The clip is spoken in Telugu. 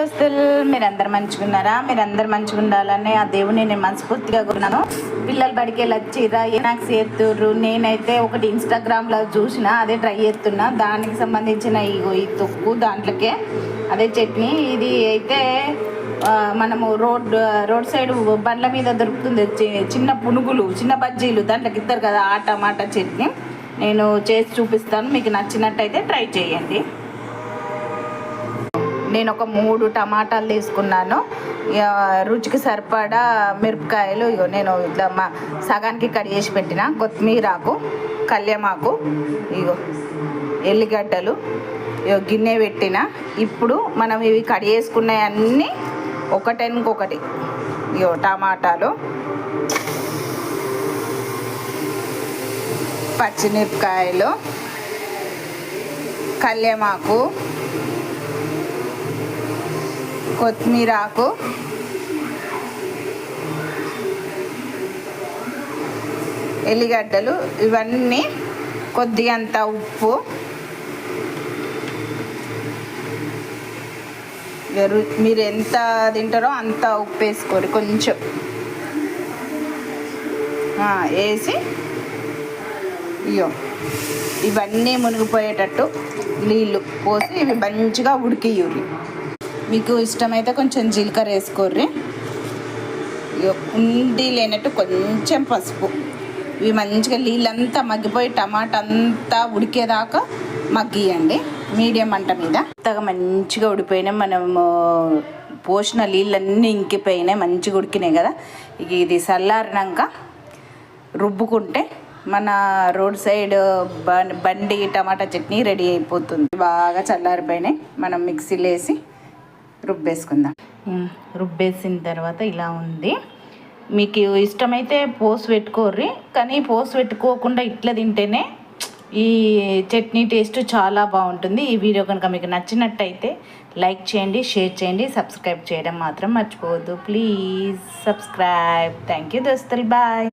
దోస్తులు, మీరందరు మంచిగున్నారా? మీరందరు మంచిగా ఉండాలని ఆ దేవుని నేను మనస్ఫూర్తిగా కొన్నాను. పిల్లలు బడికి వెళ్ళొచ్చిరా, నాకు చేస్తుర్రు. నేనైతే ఒకటి ఇన్స్టాగ్రామ్లో చూసిన, అదే ట్రై చేస్తున్నా. దానికి సంబంధించిన ఈ తొక్కు దాంట్లోకే అదే చట్నీ. ఇది అయితే మనము రోడ్ సైడ్ బండ్ల మీద దొరుకుతుంది, చిన్న పునుగులు, చిన్న బజ్జీలు, దాంట్లోకి ఇస్తారు కదా, ఆ టమాటా చట్నీ నేను చేసి చూపిస్తాను. మీకు నచ్చినట్టయితే ట్రై చేయండి. నేను ఒక 3 టమాటాలు తీసుకున్నాను. రుచికి సరిపడా మిరపకాయలు నేను ఇట్లా సగానికి కట్ చేసి పెట్టిన, కొత్తిమీరాకు, కళ్యామాకు, ఎల్లిగడ్డలు గిన్నె పెట్టిన. ఇప్పుడు మనం ఇవి కట్ చేసుకున్నవన్నీ ఒకటెనుకొకటి టమాటాలు, పచ్చిమిరపకాయలు, కళ్యామాకు, కొత్తిమీరాకు, ఎల్లిగడ్డలు, ఇవన్నీ కొద్దిగంత ఉప్పు, మీరు ఎంత తింటారో అంత ఉప్పు వేసుకోరు, కొంచెం వేసి ఇవన్నీ మునిగిపోయేటట్టు నీళ్ళు పోసి ఇవి మంచిగా ఉడికియ్యూరి. మీకు ఇష్టమైతే కొంచెం జీలకర్ర వేసుకోర్రి. ఉండి లేనట్టు కొంచెం పసుపు. ఇవి మంచిగా నీళ్ళంతా మగ్గిపోయి టమాటా అంతా ఉడికేదాకా మగ్గియండి మీడియం మంట మీద. అంతగా మంచిగా ఉడిపోయినాయి, మనము పోసిన నీళ్ళన్నీ ఇంకిపోయినాయి, మంచిగా ఉడికినాయి కదా. ఇది చల్లారినాక రుబ్బుకుంటే మన రోడ్ సైడ్ బండి టమాటా చట్నీ రెడీ అయిపోతుంది. బాగా చల్లారిపోయినాయి, మనం మిక్సీలో వేసి రుబ్బేసుకుందాం. రుబ్బేసిన తర్వాత ఇలా ఉంది. మీకు ఇష్టమైతే పోసి పెట్టుకోర్రి, కానీ పోసి పెట్టుకోకుండా ఇట్లా తింటేనే ఈ చట్నీ టేస్ట్ చాలా బాగుంటుంది. ఈ వీడియో కనుక మీకు నచ్చినట్టయితే లైక్ చేయండి, షేర్ చేయండి, సబ్స్క్రైబ్ చేయడం మాత్రం మర్చిపోవద్దు. Please subscribe. థ్యాంక్ యూ దోస్తులు, బాయ్.